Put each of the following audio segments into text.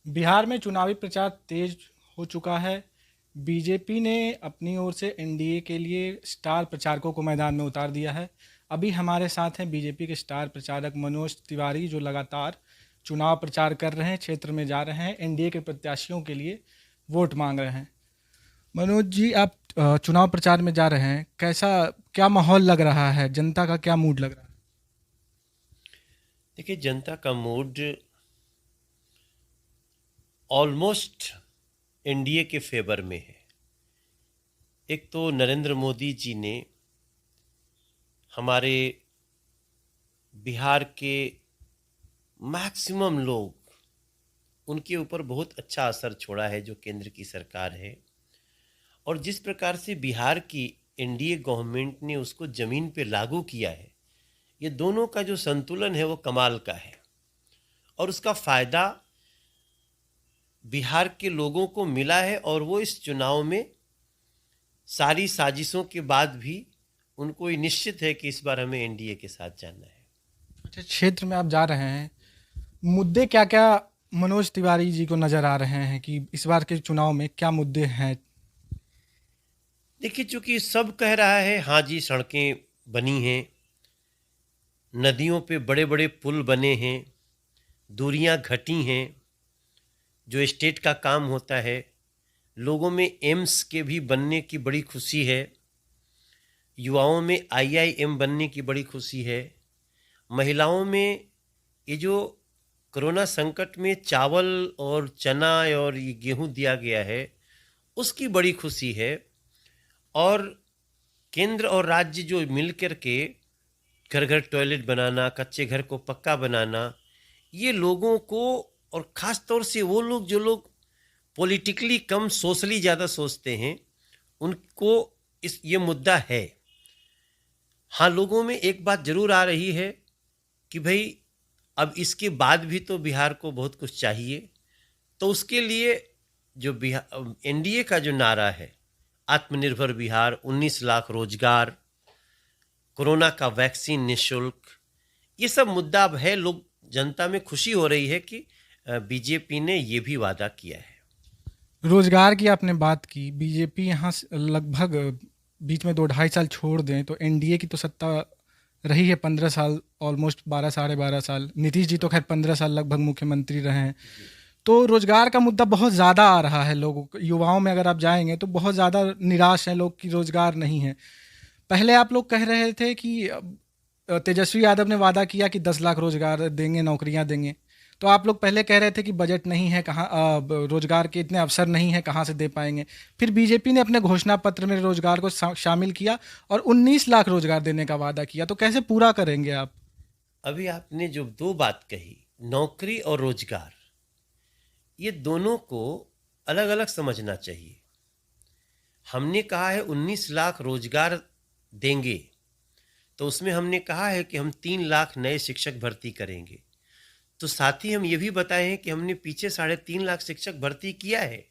बिहार में चुनावी प्रचार तेज हो चुका है। बीजेपी ने अपनी ओर से एनडीए के लिए स्टार प्रचारकों को मैदान में उतार दिया है। अभी हमारे साथ हैं बीजेपी के स्टार प्रचारक मनोज तिवारी, जो लगातार चुनाव प्रचार कर रहे हैं, क्षेत्र में जा रहे हैं, एनडीए के प्रत्याशियों के लिए वोट मांग रहे हैं। मनोज जी, आप चुनाव प्रचार में जा रहे हैं, कैसा क्या माहौल लग रहा है? जनता का क्या मूड लग रहा है? देखिए, जनता का मूड ऑलमोस्ट एनडीए के फेवर में है। एक तो नरेंद्र मोदी जी ने हमारे बिहार के मैक्सिमम लोग उनके ऊपर बहुत अच्छा असर छोड़ा है, जो केंद्र की सरकार है। और जिस प्रकार से बिहार की एनडीए गवर्नमेंट ने उसको ज़मीन पे लागू किया है, ये दोनों का जो संतुलन है वो कमाल का है। और उसका फ़ायदा बिहार के लोगों को मिला है, और वो इस चुनाव में सारी साजिशों के बाद भी उनको ये निश्चित है कि इस बार हमें एनडीए के साथ जाना है। अच्छा, क्षेत्र में आप जा रहे हैं, मुद्दे क्या क्या मनोज तिवारी जी को नजर आ रहे हैं कि इस बार के चुनाव में क्या मुद्दे हैं? देखिए, चूंकि सब कह रहा है हाँ जी सड़कें बनी हैं, नदियों पे बड़े बड़े पुल बने हैं, दूरियां घटी हैं, जो स्टेट का काम होता है, लोगों में एम्स के भी बनने की बड़ी खुशी है, युवाओं में आईआईएम बनने की बड़ी खुशी है, महिलाओं में ये जो कोरोना संकट में चावल और चना और ये गेहूं दिया गया है उसकी बड़ी खुशी है। और केंद्र और राज्य जो मिल कर के घर घर टॉयलेट बनाना, कच्चे घर को पक्का बनाना, ये लोगों को, और ख़ास तौर से वो लोग जो लोग पॉलिटिकली कम सोशली ज़्यादा सोचते हैं, उनको इस ये मुद्दा है। हाँ, लोगों में एक बात ज़रूर आ रही है कि भाई अब इसके बाद भी तो बिहार को बहुत कुछ चाहिए। तो उसके लिए जो बिहार एनडीए का जो नारा है, आत्मनिर्भर बिहार, 19 लाख रोजगार, कोरोना का वैक्सीन निःशुल्क, ये सब मुद्दा अब है। लोग, जनता में खुशी हो रही है कि बीजेपी ने ये भी वादा किया है। रोजगार की आपने बात की, बीजेपी यहाँ लगभग बीच में 2 ढाई साल छोड़ दें तो एनडीए की तो सत्ता रही है 15 साल, ऑलमोस्ट 12 साढ़े 12 साल। नीतीश जी तो खैर 15 साल लगभग मुख्यमंत्री रहे हैं। जी। तो रोजगार का मुद्दा बहुत ज़्यादा आ रहा है लोगों को, युवाओं में अगर आप जाएंगे तो बहुत ज़्यादा निराश हैं लोग कि रोजगार नहीं है। पहले आप लोग कह रहे थे कि तेजस्वी यादव ने वादा किया कि 10 लाख रोजगार देंगे, नौकरियां देंगे। तो आप लोग पहले कह रहे थे कि बजट नहीं है, कहाँ रोजगार के इतने अवसर नहीं है, कहाँ से दे पाएंगे। फिर बीजेपी ने अपने घोषणा पत्र में रोजगार को शामिल किया और 19 लाख रोजगार देने का वादा किया। तो कैसे पूरा करेंगे आप? अभी आपने जो दो बात कही, नौकरी और रोजगार, ये दोनों को अलग अलग समझना चाहिए। हमने कहा है 19 लाख रोजगार देंगे, तो उसमें हमने कहा है कि हम 3 लाख नए शिक्षक भर्ती करेंगे। तो साथ ही हम ये भी बताए हैं कि हमने पीछे 3.5 लाख शिक्षक भर्ती किया है।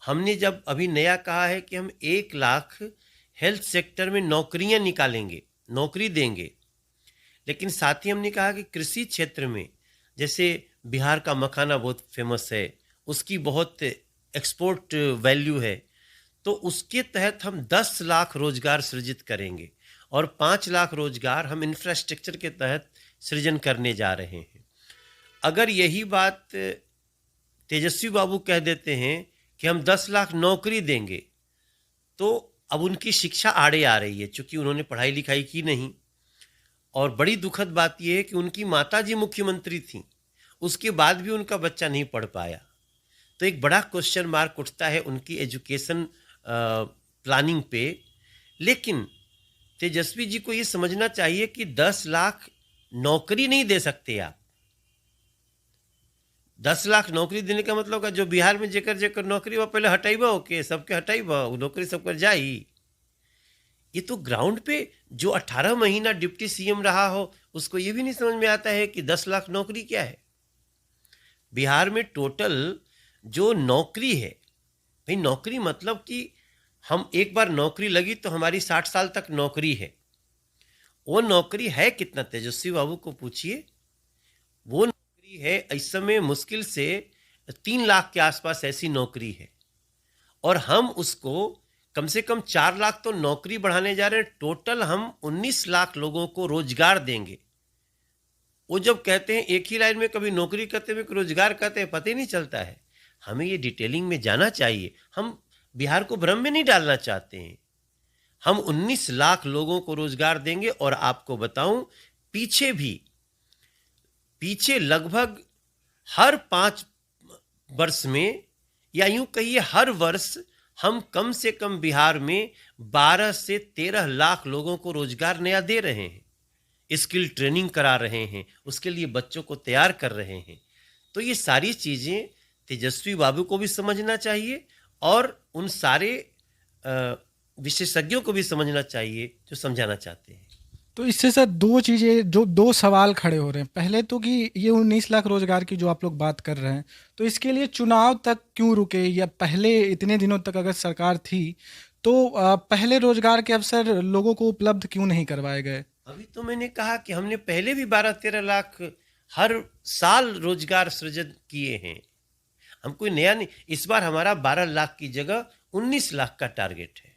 हमने जब अभी नया कहा है कि हम 1 लाख हेल्थ सेक्टर में नौकरियां निकालेंगे, नौकरी देंगे। लेकिन साथ ही हमने कहा कि कृषि क्षेत्र में, जैसे बिहार का मखाना बहुत फेमस है, उसकी बहुत एक्सपोर्ट वैल्यू है, तो उसके तहत हम 10 लाख रोजगार सृजित करेंगे, और 5 लाख रोजगार हम इंफ्रास्ट्रक्चर के तहत सृजन करने जा रहे हैं। अगर यही बात तेजस्वी बाबू कह देते हैं कि हम 10 लाख नौकरी देंगे, तो अब उनकी शिक्षा आड़े आ रही है, चूंकि उन्होंने पढ़ाई लिखाई की नहीं। और बड़ी दुखद बात यह है कि उनकी माताजी मुख्यमंत्री थी, उसके बाद भी उनका बच्चा नहीं पढ़ पाया। तो एक बड़ा क्वेश्चन मार्क उठता है उनकी एजुकेशन प्लानिंग पे। लेकिन तेजस्वी जी को ये समझना चाहिए कि 10 लाख नौकरी नहीं दे सकते आप। 10 लाख नौकरी देने का मतलब का, जो बिहार में जेकर जेकर नौकरी हुआ पहले हटाइबा होके सबके हटाइबा, वो नौकरी सबकर जाई। ये तो ग्राउंड पे जो 18 महीना डिप्टी सीएम रहा हो, उसको ये भी नहीं समझ में आता है कि 10 लाख नौकरी क्या है। बिहार में टोटल जो नौकरी है, भाई नौकरी मतलब कि हम एक बार नौकरी लगी तो हमारी 60 साल तक नौकरी है। वो नौकरी है कितना, तेजस्वी बाबू को पूछिए। वो नौकरी है इस समय मुश्किल से 3 लाख के आसपास ऐसी नौकरी है, और हम उसको कम से कम 4 लाख तो नौकरी बढ़ाने जा रहे हैं। टोटल हम 19 लाख लोगों को रोजगार देंगे। वो जब कहते हैं एक ही लाइन में, कभी नौकरी कहते हैं, रोजगार कहते हैं, पता ही नहीं चलता है। हमें ये डिटेलिंग में जाना चाहिए। हम बिहार को भ्रम में नहीं डालना चाहते हैं। हम 19 लाख लोगों को रोजगार देंगे, और आपको बताऊं, पीछे लगभग हर 5 वर्ष में, या यूं कहिए हर वर्ष, हम कम से कम बिहार में 12 से 13 लाख लोगों को रोजगार नया दे रहे हैं, स्किल ट्रेनिंग करा रहे हैं, उसके लिए बच्चों को तैयार कर रहे हैं। तो ये सारी चीजें तेजस्वी बाबू को भी समझना चाहिए, और उन सारे विशेषज्ञों को भी समझना चाहिए जो समझाना चाहते हैं। तो इससे सर दो चीज़ें, जो दो सवाल खड़े हो रहे हैं। पहले तो कि ये 19 लाख रोजगार की जो आप लोग बात कर रहे हैं, तो इसके लिए चुनाव तक क्यों रुके, या पहले इतने दिनों तक अगर सरकार थी तो पहले रोजगार के अवसर लोगों को उपलब्ध क्यों नहीं करवाए गए? अभी तो मैंने कहा कि हमने पहले भी 12-13 लाख हर साल रोजगार सृजन किए हैं। हम कोई नया नहीं, इस बार हमारा 12 लाख की जगह 19 लाख का टारगेट है।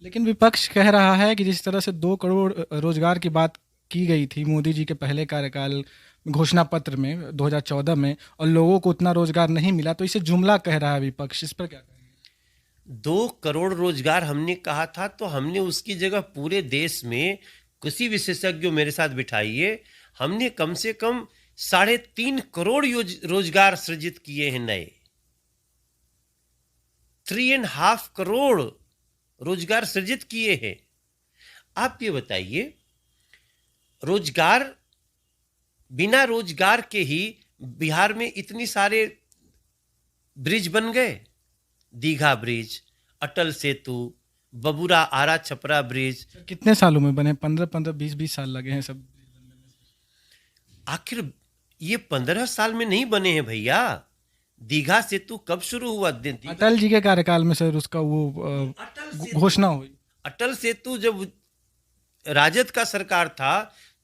लेकिन विपक्ष कह रहा है कि जिस तरह से 2 करोड़ रोजगार की बात की गई थी मोदी जी के पहले कार्यकाल घोषणा पत्र में 2014 में, और लोगों को उतना रोजगार नहीं मिला, तो इसे जुमला कह रहा है विपक्ष। इस पर क्या कहेंगे? 2 करोड़ रोजगार हमने कहा था, तो हमने उसकी जगह पूरे देश में किसी विशेषज्ञ मेरे साथ बिठाइए, हमने कम से कम 3.5 करोड़ रोजगार सृजित किए हैं नए। 3.5 करोड़ रोजगार सृजित किए हैं। आप ये बताइए, रोजगार, बिना रोजगार के ही बिहार में इतनी सारे ब्रिज बन गए। दीघा ब्रिज, अटल सेतु, बबुरा आरा छपरा ब्रिज। कितने सालों में बने? 15-15, 20-20 साल लगे हैं सब। आखिर ये 15 साल में नहीं बने हैं भैया। दीघा सेतु कब शुरू हुआ? अटल जी के कार्यकाल में सर उसका वो घोषणा हुई। अटल सेतु जब राजद का सरकार था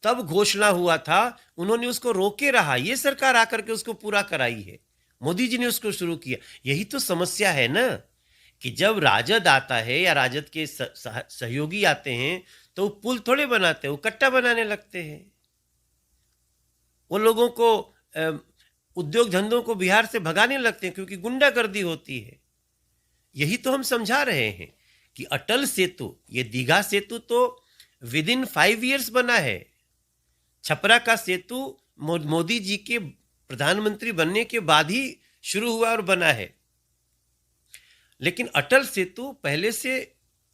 तब घोषणा हुआ था, उन्होंने उसको रोके रहा, ये सरकार आकर के उसको पूरा कराई है। मोदी जी ने उसको शुरू किया। यही तो समस्या है ना, कि जब राजद आता है या राजद के सहयोगी आते हैं तो वो पुल थोड़े बनाते हैं, वो कट्टा बनाने लगते हैं। वो लोगों को उद्योग धंधों को बिहार से भगाने लगते हैं, क्योंकि गुंडागर्दी होती है। यही तो हम समझा रहे हैं कि अटल सेतु, ये दीघा सेतु तो विद इन 5 ईयर्स बना है। छपरा का सेतु मोदी जी के प्रधानमंत्री बनने के बाद ही शुरू हुआ और बना है। लेकिन अटल सेतु पहले से,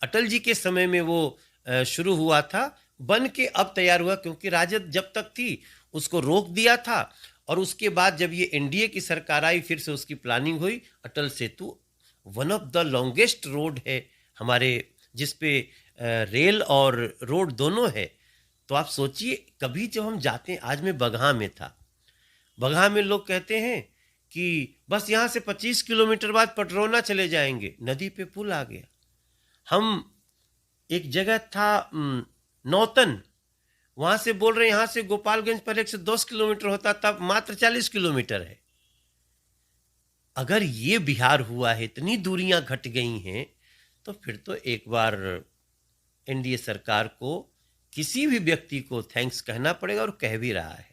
अटल जी के समय में वो शुरू हुआ था, बन के अब तैयार हुआ, क्योंकि राजद जब तक थी उसको रोक दिया था, और उसके बाद जब ये एनडीए की सरकार आई फिर से उसकी प्लानिंग हुई। Atal Setu one of the longest road है हमारे, जिसपे रेल और रोड दोनों है। तो आप सोचिए, कभी जब हम जाते हैं, आज मैं बगहा में था, बगहा में लोग कहते हैं कि बस यहाँ से 25 किलोमीटर बाद पटरौना चले जाएंगे, नदी पे पुल आ गया। हम एक जगह था नौतन, वहां से बोल रहे हैं यहां से गोपालगंज पहले 110 किलोमीटर होता था, मात्र 40 किलोमीटर है। अगर ये बिहार हुआ है, इतनी दूरियां घट गई हैं, तो फिर तो एक बार एनडीए सरकार को, किसी भी व्यक्ति को थैंक्स कहना पड़ेगा, और कह भी रहा है।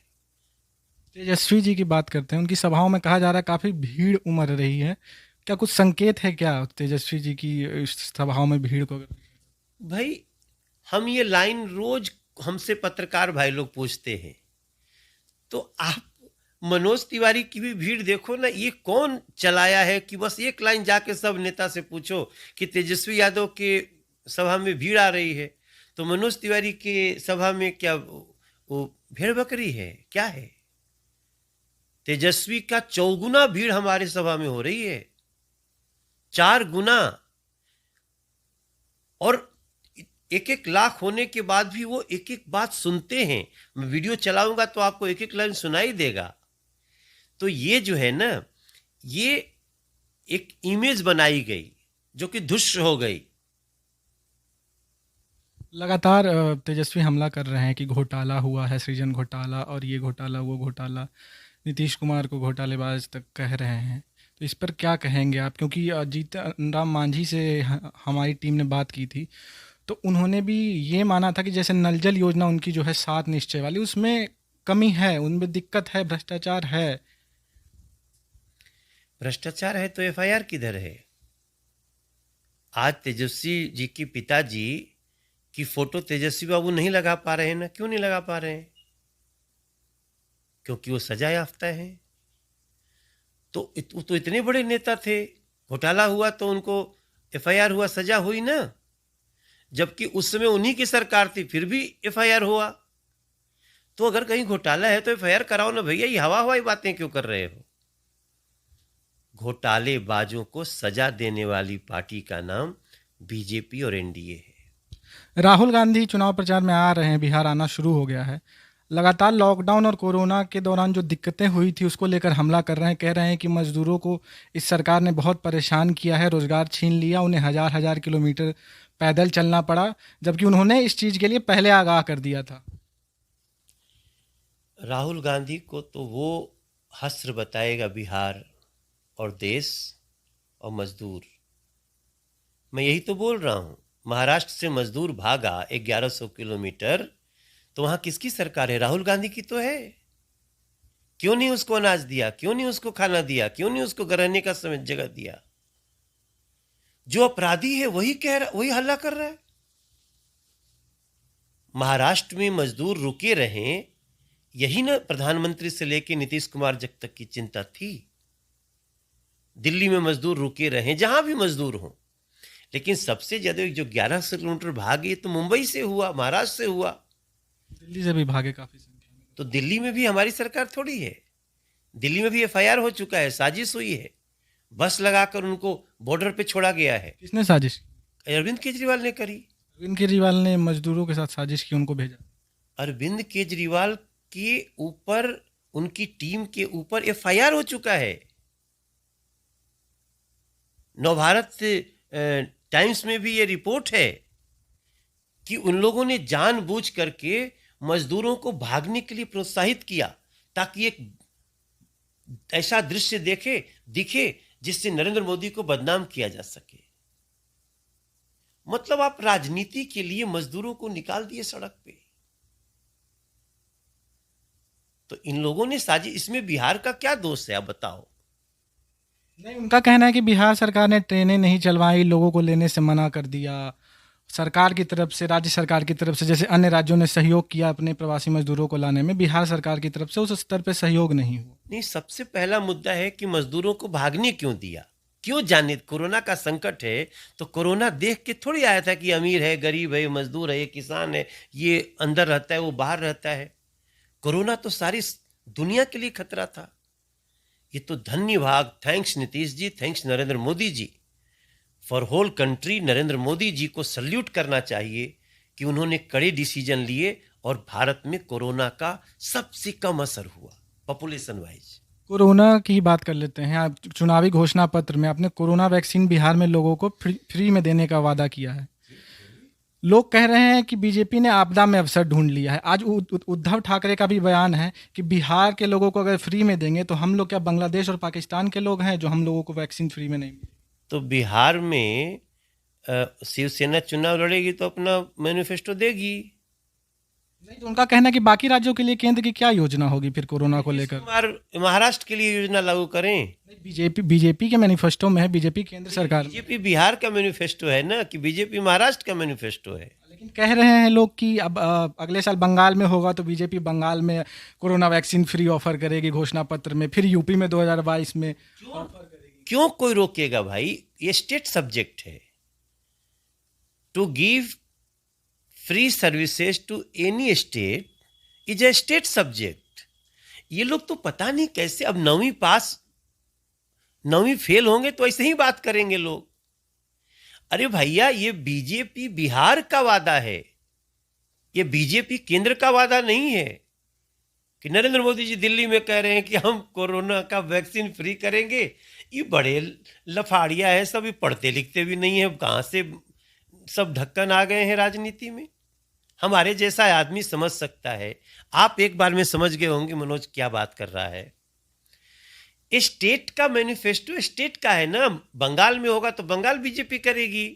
तेजस्वी जी की बात करते हैं, उनकी सभाओं में कहा जा रहा है काफी भीड़ उमड़ रही है। क्या कुछ संकेत है क्या तेजस्वी जी की सभाओं में भीड़ को? भाई, हम ये लाइन रोज हमसे पत्रकार भाई लोग पूछते हैं, तो आप मनोज तिवारी की भी भीड़ देखो ना, ये कौन चलाया है कि बस एक लाइन जाके सब नेता से पूछो कि तेजस्वी यादव के सभा में भीड़ आ रही है, तो मनोज तिवारी के सभा में क्या वो भेड़ बकरी है, क्या है? तेजस्वी का 4 गुना भीड़ हमारे सभा में हो रही है, 4 गुना। और 1-1 लाख होने के बाद भी वो एक बात सुनते हैं। मैं वीडियो चलाऊंगा तो आपको 1 लाइन सुनाई देगा। तो ये जो है ना, ये एक इमेज बनाई गई जो कि धुष्य हो गई। लगातार तेजस्वी हमला कर रहे हैं कि घोटाला हुआ है, सृजन घोटाला और ये घोटाला वो घोटाला, नीतीश कुमार को घोटालेबाज तक कह रहे हैं, तो इस पर क्या कहेंगे आप? क्योंकि जीतन राम मांझी से हमारी टीम ने बात की थी, तो उन्होंने भी ये माना था कि जैसे नल जल योजना उनकी जो है 7 निश्चय वाली, उसमें कमी है, उनमें दिक्कत है, भ्रष्टाचार है। भ्रष्टाचार है तो एफआईआर किधर है? आज तेजस्वी जी के पिताजी की फोटो तेजस्वी बाबू नहीं लगा पा रहे हैं ना। क्यों नहीं लगा पा रहे हैं? क्योंकि वो सजा याफ्ता है। तो वो तो इतने बड़े नेता थे, घोटाला हुआ तो उनको एफआईआर हुआ, सजा हुई ना। जबकि उस समय उन्हीं की सरकार थी, फिर भी एफआईआर हुआ। तो अगर कहीं घोटाला है तो एफआईआर कराओ ना भैया, ये हवा हवाई बातें क्यों कर रहे हो? घोटालेबाजों को सजा देने वाली पार्टी का नाम बीजेपी और एनडीए है। राहुल गांधी चुनाव प्रचार में आ रहे हैं, बिहार आना शुरू हो गया है। लगातार लॉकडाउन और कोरोना के दौरान जो दिक्कतें हुई थी उसको लेकर हमला कर रहे हैं, कह रहे हैं कि मजदूरों को इस सरकार ने बहुत परेशान किया है, रोजगार छीन लिया, उन्हें हज़ार हज़ार किलोमीटर पैदल चलना पड़ा, जबकि उन्होंने इस चीज़ के लिए पहले आगाह कर दिया था। राहुल गांधी को तो वो हस्र बताएगा बिहार और देश और मजदूर। मैं यही तो बोल रहा हूं, महाराष्ट्र से मजदूर भागा 1100 किलोमीटर, तो वहां किसकी सरकार है? राहुल गांधी की तो है। क्यों नहीं उसको अनाज दिया? क्यों नहीं उसको खाना दिया? क्यों नहीं उसको रहने का समय जगह दिया? जो अपराधी है वही कह रहा, वही हल्ला कर रहा है। महाराष्ट्र में मजदूर रुके रहें, यही ना प्रधानमंत्री से लेकर नीतीश कुमार जब तक की चिंता थी। दिल्ली में मजदूर रुके रहें, जहां भी मजदूर हों। लेकिन सबसे ज्यादा जो 1100 किलोमीटर भागे तो मुंबई से हुआ, महाराष्ट्र से हुआ। दिल्ली से भी भागे काफ़ी संख्या में। तो दिल्ली में भी हमारी सरकार थोड़ी है। दिल्ली में भी एफआईआर हो चुका है, साजिश हुई है, बस लगाकर उनको बॉर्डर पे छोड़ा गया है। किसने साजिश? अरविंद केजरीवाल ने करी। अरविंद केजरीवाल ने मजदूरों के साथ साजिश की, उनको भेजा। अरविंद केजरीवाल के ऊपर, उनकी टीम के ऊपर एफआईआर हो चुका है। नवभारत टाइम्स में भी ये रिपोर्ट है कि उन लोगों ने जानबूझ करके मजदूरों को भागने के लिए प्रोत्साहित किया, ताकि एक ऐसा दृश्य दिखे जिससे नरेंद्र मोदी को बदनाम किया जा सके। मतलब आप राजनीति के लिए मजदूरों को निकाल दिए सड़क पे। तो इन लोगों ने साजिश, इसमें बिहार का क्या दोष है, आप बताओ? नहीं, उनका कहना है कि बिहार सरकार ने ट्रेनें नहीं चलवाई, लोगों को लेने से मना कर दिया। सरकार की तरफ से, राज्य सरकार की तरफ से, जैसे अन्य राज्यों ने सहयोग किया अपने प्रवासी मजदूरों को लाने में, बिहार सरकार की तरफ से उस स्तर पे सहयोग नहीं हुआ। नहीं, सबसे पहला मुद्दा है कि मजदूरों को भागने क्यों दिया? क्यों जाने? कोरोना का संकट है, तो कोरोना देख के थोड़ी आया था कि अमीर है, गरीब है, मजदूर है, किसान है, ये अंदर रहता है, वो बाहर रहता है। कोरोना तो सारी दुनिया के लिए खतरा था। ये तो धन्यवाद, thanks Nitish ji, thanks Narendra Modi ji, for whole country. Narendra Modi ji को सल्यूट करना चाहिए कि उन्होंने कड़े डिसीजन लिए और भारत में कोरोना का सबसे कम असर हुआ पॉपुलेशन वाइज। कोरोना की बात कर लेते हैं। आप चुनावी घोषणा पत्र में आपने कोरोना वैक्सीन बिहार में लोगों को फ्री में देने का वादा किया है। लोग कह रहे हैं कि बीजेपी ने आपदा में अवसर ढूंढ लिया है। आज उद्धव ठाकरे का भी बयान है कि बिहार के लोगों को अगर फ्री में देंगे तो हम लोग क्या बांग्लादेश और पाकिस्तान के लोग हैं जो हम लोगों को वैक्सीन फ्री में नहीं मिली? तो बिहार में शिवसेना चुनाव लड़ेगी तो अपना मैनिफेस्टो देगी। नहीं, तो उनका कहना है कि बाकी राज्यों के लिए केंद्र की क्या योजना होगी फिर कोरोना को लेकर? महाराष्ट्र के लिए योजना लागू करें। बीजेपी के मैनिफेस्टो में है, बीजेपी केंद्र सरकार, बीजेपी बिहार का मैनिफेस्टो है ना, कि बीजेपी महाराष्ट्र का मैनिफेस्टो है? लेकिन कह रहे हैं लोग कि अब अगले साल बंगाल में होगा तो बीजेपी बंगाल में कोरोना वैक्सीन फ्री ऑफर करेगी घोषणा पत्र में, फिर यूपी में 2022 में ऑफर करेगी। क्यों कोई रोकेगा भाई? ये स्टेट सब्जेक्ट है। To give free services to any state is a state subject. ये लोग तो पता नहीं कैसे, अब 9वीं पास 9वीं फेल होंगे तो ऐसे ही बात करेंगे लोग। अरे भैया, ये बीजेपी बिहार का वादा है, ये बीजेपी केंद्र का वादा नहीं है। कि नरेंद्र मोदी जी दिल्ली में कह रहे हैं कि हम कोरोना का वैक्सीन फ्री करेंगे, ये बड़े लफाड़िया है सब, ये पढ़ते लिखते भी नहीं है, कहां से सब ढक्कन आ गए हैं राजनीति में। हमारे जैसा आदमी समझ सकता है। आप एक बार में समझ गए होंगे मनोज क्या बात कर रहा है। स्टेट का मैनिफेस्टो स्टेट का है ना। बंगाल में होगा तो बंगाल बीजेपी करेगी,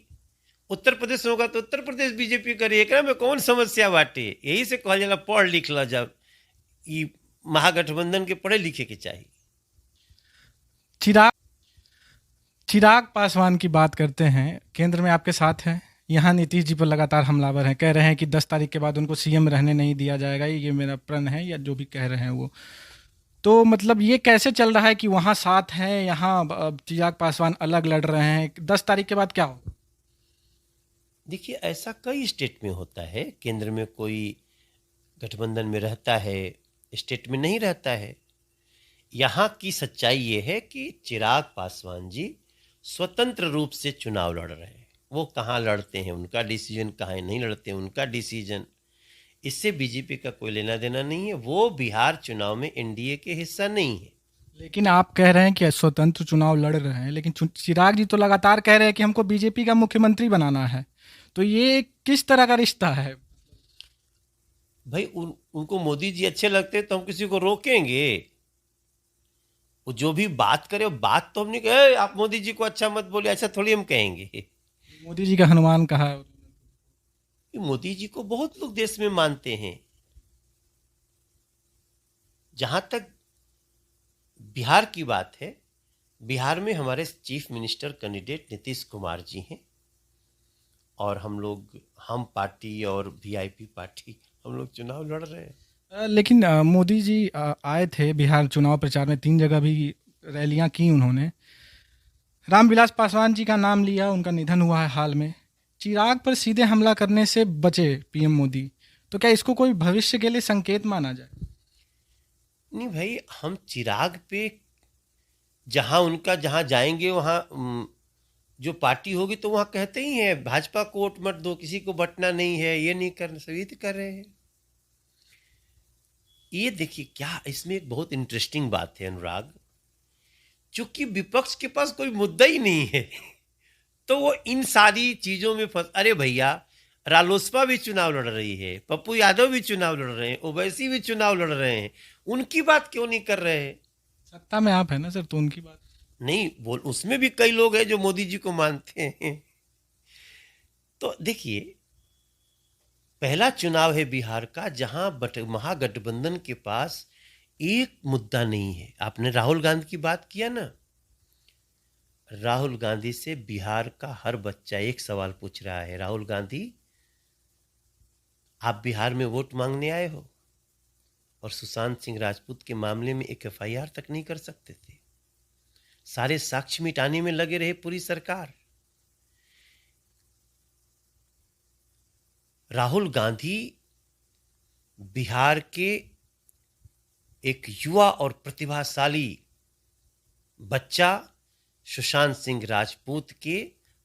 उत्तर प्रदेश में होगा तो उत्तर प्रदेश बीजेपी करेगी। एकरा में कौन समस्या बाटे? यही से कहल जाला पढ़ लिख ला जब ई महागठबंधन के पढ़े लिखे के चाहिए। चिराग चिराग पासवान की बात करते हैं, केंद्र में आपके साथ हैं, यहाँ नीतीश जी पर लगातार हमलावर हैं, कह रहे हैं कि 10 तारीख के बाद उनको सीएम रहने नहीं दिया जाएगा, ये मेरा प्रण है, या जो भी कह रहे हैं वो। तो मतलब ये कैसे चल रहा है कि वहाँ साथ हैं, यहाँ चिराग पासवान अलग लड़ रहे हैं, 10 तारीख के बाद क्या हो? देखिए, ऐसा कई स्टेट में होता है। केंद्र में कोई गठबंधन में रहता है, स्टेट में नहीं रहता है। यहाँ की सच्चाई ये है कि चिराग पासवान जी स्वतंत्र रूप से चुनाव लड़ रहे हैं। वो कहाँ लड़ते हैं उनका डिसीजन, कहाँ नहीं लड़ते हैं उनका डिसीजन, इससे बीजेपी का कोई लेना देना नहीं है। वो बिहार चुनाव में एनडीए के हिस्सा नहीं है। लेकिन आप कह रहे हैं कि स्वतंत्र चुनाव लड़ रहे हैं, लेकिन चिराग जी तो लगातार कह रहे हैं कि हमको बीजेपी का मुख्यमंत्री बनाना है। तो ये किस तरह का रिश्ता है? भाई उनको मोदी जी अच्छे लगते हैं तो हम किसी को रोकेंगे? वो जो भी बात करे, बात तो हमने कहे आप मोदी जी को अच्छा मत बोलिए, ऐसा थोड़ी हम कहेंगे। मोदी जी का हनुमान कहा है। मोदी जी को बहुत लोग देश में मानते हैं। जहां तक बिहार की बात है, बिहार में हमारे chief minister candidate Nitish Kumar ji हैं, और हम पार्टी और वीआईपी पार्टी हम लोग चुनाव लड़ रहे हैं। लेकिन मोदी जी आए थे बिहार चुनाव प्रचार में, 3 जगह भी रैलियां की उन्होंने। रामविलास पासवान जी का नाम लिया, उनका निधन हुआ है हाल में। चिराग पर सीधे हमला करने से बचे पीएम मोदी, तो क्या इसको कोई भविष्य के लिए संकेत माना जाए? नहीं भाई, हम चिराग पे जहां जाएंगे वहां जो पार्टी होगी तो वहां कहते ही हैं भाजपा को वोट मत दो, किसी को बंटना नहीं है, ये नहीं करना, सभी तो कर रहे हैं। ये देखिए, क्या इसमें एक बहुत इंटरेस्टिंग बात है अनुराग, चूंकि विपक्ष के पास कोई मुद्दा ही नहीं है तो वो इन सारी चीजों में फंस। अरे भैया, रालोसपा भी चुनाव लड़ रही है, पप्पू यादव भी चुनाव लड़ रहे हैं, ओवैसी भी चुनाव लड़ रहे हैं, उनकी बात क्यों नहीं कर रहे हैं? सत्ता में आप है ना सर, तो उनकी बात नहीं बोल, उसमें भी कई लोग हैं जो मोदी जी को मानते हैं। तो देखिए, पहला चुनाव है बिहार का जहां महागठबंधन के पास एक मुद्दा नहीं है। आपने राहुल गांधी की बात किया ना, राहुल गांधी से बिहार का हर बच्चा एक सवाल पूछ रहा है, राहुल गांधी आप बिहार में वोट मांगने आए हो और सुशांत सिंह राजपूत के मामले में एक एफआईआर तक नहीं कर सकते थे, सारे साक्ष्य मिटाने में लगे रहे पूरी सरकार। राहुल गांधी बिहार के एक युवा और प्रतिभाशाली बच्चा सुशांत सिंह राजपूत के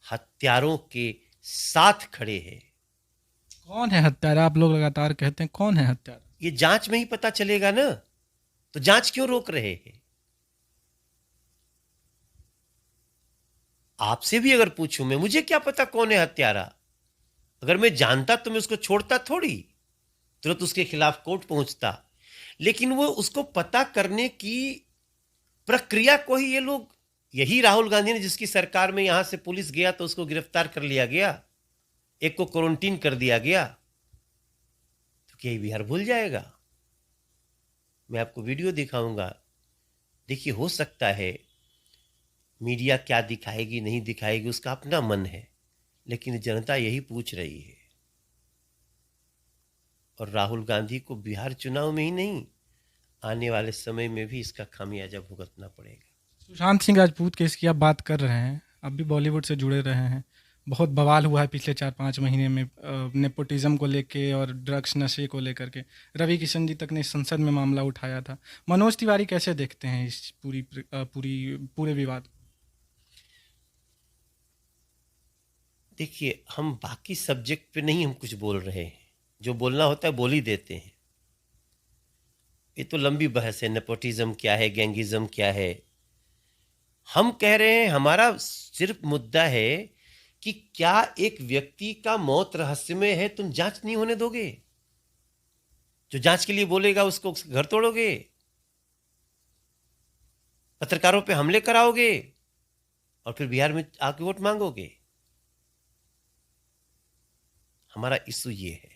हत्यारों के साथ खड़े हैं। कौन है हत्यारा? आप लोग लगातार कहते हैं कौन है हत्यारा। ये जांच में ही पता चलेगा ना, तो जांच क्यों रोक रहे हैं? आपसे भी अगर पूछूं मैं, मुझे क्या पता कौन है हत्यारा? अगर मैं जानता तो मैं उसको छोड़ता थोड़ी, तुरंत उसके खिलाफ कोर्ट पहुंचता। लेकिन वो उसको पता करने की प्रक्रिया को ही ये लोग, यही राहुल गांधी ने जिसकी सरकार में यहां से पुलिस गया तो उसको गिरफ्तार कर लिया गया, एक को क्वारंटीन कर दिया गया, तो क्या ये बिहार भूल जाएगा? मैं आपको वीडियो दिखाऊंगा, देखिए। हो सकता है मीडिया क्या दिखाएगी नहीं दिखाएगी उसका अपना मन है, लेकिन जनता यही पूछ रही है। और राहुल गांधी को बिहार चुनाव में ही नहीं, आने वाले समय में भी इसका खामियाजा भुगतना पड़ेगा। सुशांत सिंह राजपूत केस की आप बात कर रहे हैं, अब भी बॉलीवुड से जुड़े रहे हैं, बहुत बवाल हुआ है पिछले 4-5 महीने में, नेपोटिज्म को लेके और ड्रग्स नशे को लेकर के। रवि किशन जी तक ने संसद में मामला उठाया था। मनोज तिवारी कैसे देखते हैं इस पूरे विवाद को? देखिए, हम बाकी सब्जेक्ट पे नहीं हम कुछ बोल रहे हैं, जो बोलना होता है बोल ही देते हैं। ये तो लंबी बहस है, नेपोटिज्म क्या है, गैंगिज्म क्या है। हम कह रहे हैं, हमारा सिर्फ मुद्दा है कि क्या एक व्यक्ति का मौत रहस्यमय है, तुम जांच नहीं होने दोगे? जो जांच के लिए बोलेगा उसको घर तोड़ोगे? पत्रकारों पे हमले कराओगे और फिर बिहार में आके वोट मांगोगे। हमारा इशू ये है।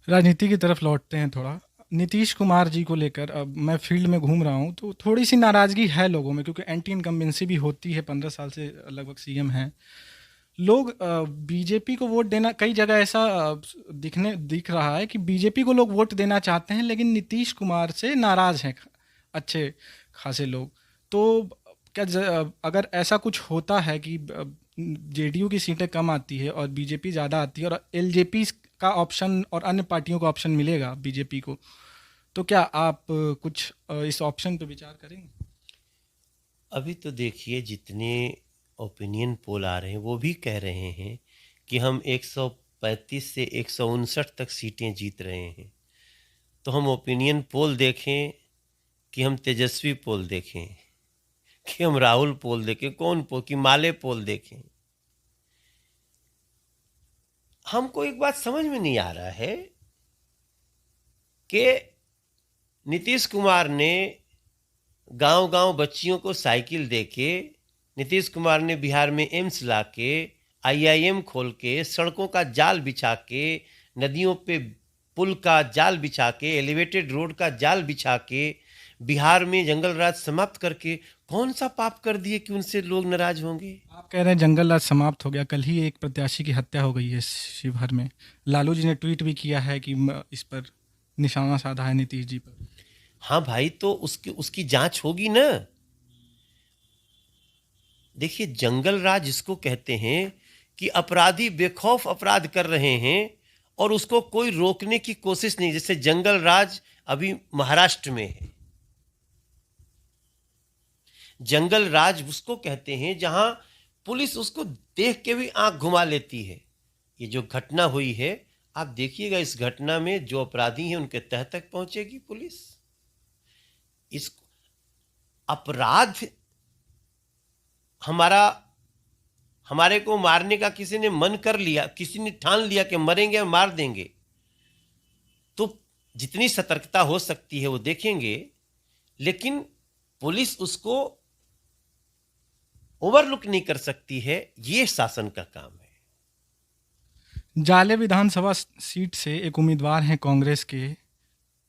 राजनीति की तरफ लौटते हैं थोड़ा। नीतीश कुमार जी को लेकर अब मैं फील्ड में घूम रहा हूँ तो थोड़ी सी नाराज़गी है लोगों में, क्योंकि एंटी इनकम्बेंसी भी होती है, 15 साल से लगभग सीएम हैं लोग। बीजेपी को वोट देना, कई जगह ऐसा दिख रहा है कि बीजेपी को लोग वोट देना चाहते हैं लेकिन नीतीश कुमार से नाराज़ हैं अच्छे खासे लोग। तो क्या अगर ऐसा कुछ होता है कि जेडीयू की सीटें कम आती है और बीजेपी ज़्यादा आती है और एलजेपी का ऑप्शन और अन्य पार्टियों का ऑप्शन मिलेगा बीजेपी को, तो क्या आप कुछ इस ऑप्शन पे विचार करेंगे? अभी तो देखिए, जितने ओपिनियन पोल आ रहे हैं वो भी कह रहे हैं कि हम 135 से 159 तक सीटें जीत रहे हैं। तो हम ओपिनियन पोल देखें कि हम तेजस्वी पोल देखें कि हम राहुल पोल देखें, कौन पोल कि माले पोल देखें? हमको एक बात समझ में नहीं आ रहा है कि नीतीश कुमार ने गांव-गांव बच्चियों को साइकिल देके, नीतीश कुमार ने बिहार में एम्स लाके, आईआईएम खोल के, सड़कों का जाल बिछा के, नदियों पे पुल का जाल बिछा के, एलिवेटेड रोड का जाल बिछा के, बिहार में जंगल राज समाप्त करके कौन सा पाप कर दिए कि उनसे लोग नाराज होंगे? आप कह रहे हैं जंगल राज समाप्त हो गया। कल ही एक प्रत्याशी की हत्या हो गई है शिवहर में। लालू जी ने ट्वीट भी किया है कि इस पर निशाना साधा है नीतीश जी पर। हाँ भाई, तो उसकी उसकी जांच होगी ना। देखिए, जंगल राज इसको कहते हैं कि अपराधी बेखौफ अपराध कर रहे हैं और उसको कोई रोकने की कोशिश नहीं। जैसे जंगल राज अभी महाराष्ट्र में है। जंगल राज उसको कहते हैं जहां पुलिस उसको देख के भी आंख घुमा लेती है। ये जो घटना हुई है, आप देखिएगा, इस घटना में जो अपराधी हैं उनके तह तक पहुंचेगी पुलिस। इस अपराध हमारे को मारने का किसी ने मन कर लिया, किसी ने ठान लिया कि मरेंगे और मार देंगे, तो जितनी सतर्कता हो सकती है वो देखेंगे, लेकिन पुलिस उसको ओवरलुक नहीं कर सकती है। ये शासन का काम है। जाले विधानसभा सीट से एक उम्मीदवार हैं कांग्रेस के,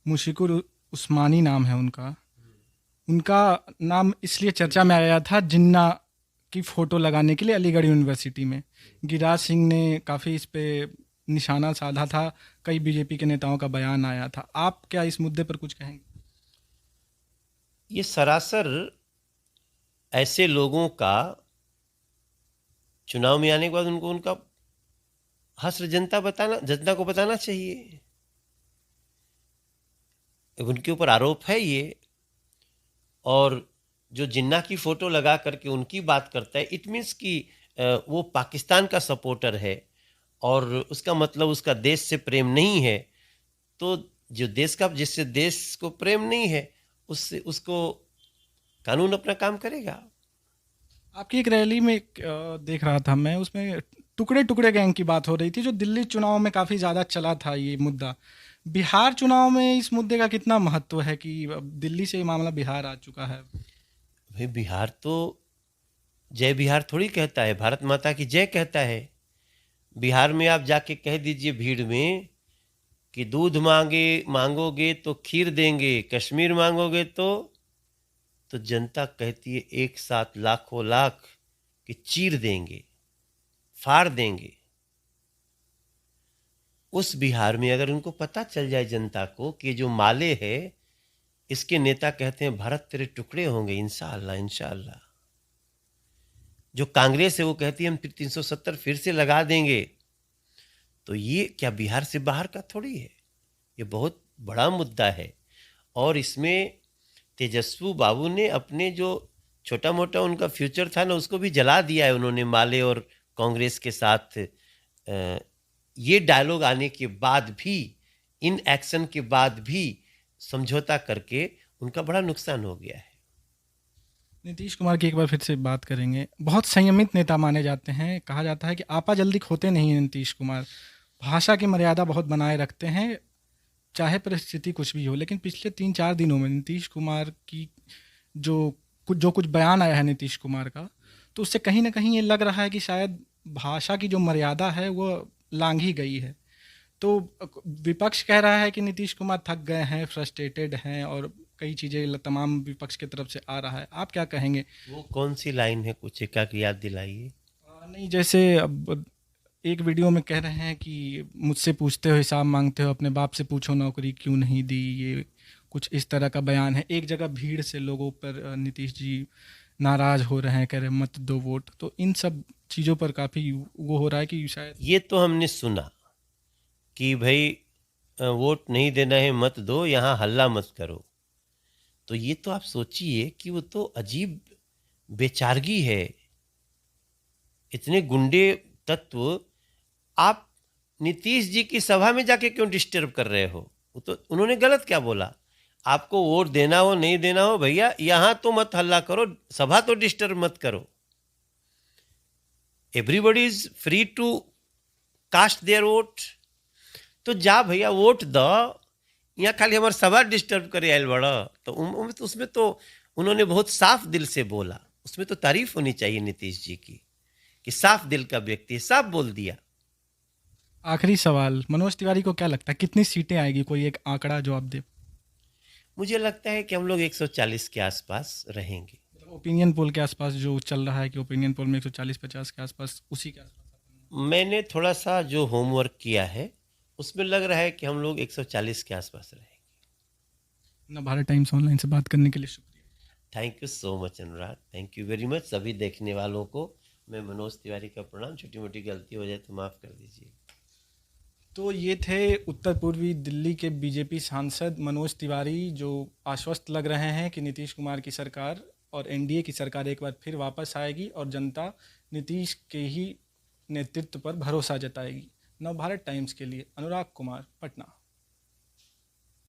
मुशिकुर उस्मानी नाम है उनका। उनका नाम इसलिए चर्चा में आया था जिन्ना की फ़ोटो लगाने के लिए अलीगढ़ यूनिवर्सिटी में। गिरिराज सिंह ने काफ़ी इस पे निशाना साधा था, कई बीजेपी के नेताओं का बयान आया था। आप क्या इस मुद्दे पर कुछ कहेंगे? ये सरासर ऐसे लोगों का चुनाव में आने के बाद उनको उनका हश्र जनता को बताना चाहिए। उनके ऊपर आरोप है ये, और जो जिन्ना की फोटो लगा करके उनकी बात करता है, इट मीन्स कि वो पाकिस्तान का सपोर्टर है और उसका मतलब उसका देश से प्रेम नहीं है। तो जो देश का, जिससे देश को प्रेम नहीं है, उससे उसको कानून अपना काम करेगा। आपकी एक रैली में देख रहा था मैं, उसमें टुकड़े टुकड़े गैंग की बात हो रही थी, जो दिल्ली चुनाव में काफ़ी ज़्यादा चला था ये मुद्दा। बिहार चुनाव में इस मुद्दे का कितना महत्व है कि अब दिल्ली से ये मामला बिहार आ चुका है? भाई, बिहार तो जय बिहार थोड़ी कहता है, भारत माता की जय कहता है। बिहार में आप जाके कह दीजिए भीड़ में कि दूध मांगोगे तो खीर देंगे, कश्मीर मांगोगे तो जनता कहती है एक साथ लाखों लाख कि चीर देंगे, फाड़ देंगे। उस बिहार में अगर उनको पता चल जाए जनता को कि जो माले है, इसके नेता कहते हैं भारत तेरे टुकड़े होंगे, इंशाअल्लाह इंशाअल्लाह। जो कांग्रेस है वो कहती है हम 370 फिर से लगा देंगे। तो ये क्या बिहार से बाहर का थोड़ी है, ये बहुत बड़ा मुद्दा है। और इसमें तेजस्वी बाबू ने अपने जो छोटा मोटा उनका फ्यूचर था ना, उसको भी जला दिया है उन्होंने माले और कांग्रेस के साथ। ये डायलॉग आने के बाद भी, इन एक्शन के बाद भी समझौता करके उनका बड़ा नुकसान हो गया है। नीतीश कुमार की एक बार फिर से बात करेंगे। बहुत संयमित नेता माने जाते हैं, कहा जाता है कि आपा जल्दी खोते नहीं हैं नीतीश कुमार। भाषा की मर्यादा बहुत बनाए रखते हैं, चाहे परिस्थिति कुछ भी हो। लेकिन पिछले 3-4 दिनों में नीतीश कुमार की जो कुछ बयान आया है नीतीश कुमार का, तो उससे कहीं न कहीं ये लग रहा है कि शायद भाषा की जो मर्यादा है वो लांघी गई है। तो विपक्ष कह रहा है कि नीतीश कुमार थक गए हैं, फ्रस्ट्रेटेड हैं और कई चीज़ें तमाम विपक्ष की तरफ से आ रहा है। आप क्या कहेंगे? वो कौन सी लाइन है, कुछ एकाक याद दिलाइए। नहीं, जैसे अब एक वीडियो में कह रहे हैं कि मुझसे पूछते हो, हिसाब मांगते हो, अपने बाप से पूछो नौकरी क्यों नहीं दी। ये कुछ इस तरह का बयान है। एक जगह भीड़ से लोगों पर नीतीश जी नाराज हो रहे हैं, कह रहे हैं मत दो वोट। तो इन सब चीज़ों पर काफ़ी वो हो रहा है कि शायद ये तो हमने सुना कि भाई वोट नहीं देना है मत दो, यहाँ हल्ला मत करो। तो ये तो आप सोचिए कि वो तो अजीब बेचारगी है। इतने गुंडे तत्व आप नीतीश जी की सभा में जाके क्यों डिस्टर्ब कर रहे हो? वो तो उन्होंने गलत क्या बोला? आपको वोट देना हो नहीं देना हो भैया, यहाँ तो मत हल्ला करो, सभा तो डिस्टर्ब मत करो। Everybody is free to cast their vote. तो जा भैया वोट दो, यहाँ खाली हमारे सभा डिस्टर्ब करे आयल बड़ा। तो उसमें तो उन्होंने बहुत साफ दिल से बोला। उसमें तो तारीफ होनी चाहिए नीतीश जी की कि साफ दिल का व्यक्ति है, साफ बोल दिया। आखिरी सवाल, मनोज तिवारी को क्या लगता है कितनी सीटें आएगी? कोई एक आंकड़ा जो आप दे। मुझे लगता है कि हम लोग 140 के आसपास रहेंगे। ओपिनियन पोल के आसपास जो चल रहा है कि ओपिनियन पोल में 140-50 के आसपास, उसी के आसपास। मैंने थोड़ा सा जो होमवर्क किया है उसमें लग रहा है कि हम लोग 140 के आसपास रहेंगे। नवभारत टाइम्स ऑनलाइन से बात करने के लिए शुक्रिया। Thank you so much Anurag, thank you very much. सभी देखने वालों को मैं मनोज तिवारी का प्रणाम। छोटी मोटी गलती हो जाए तो माफ़ कर दीजिए। तो ये थे उत्तर पूर्वी दिल्ली के बीजेपी सांसद मनोज तिवारी, जो आश्वस्त लग रहे हैं कि नीतीश कुमार की सरकार और एनडीए की सरकार एक बार फिर वापस आएगी और जनता नीतीश के ही नेतृत्व पर भरोसा जताएगी। नवभारत टाइम्स के लिए अनुराग कुमार, पटना।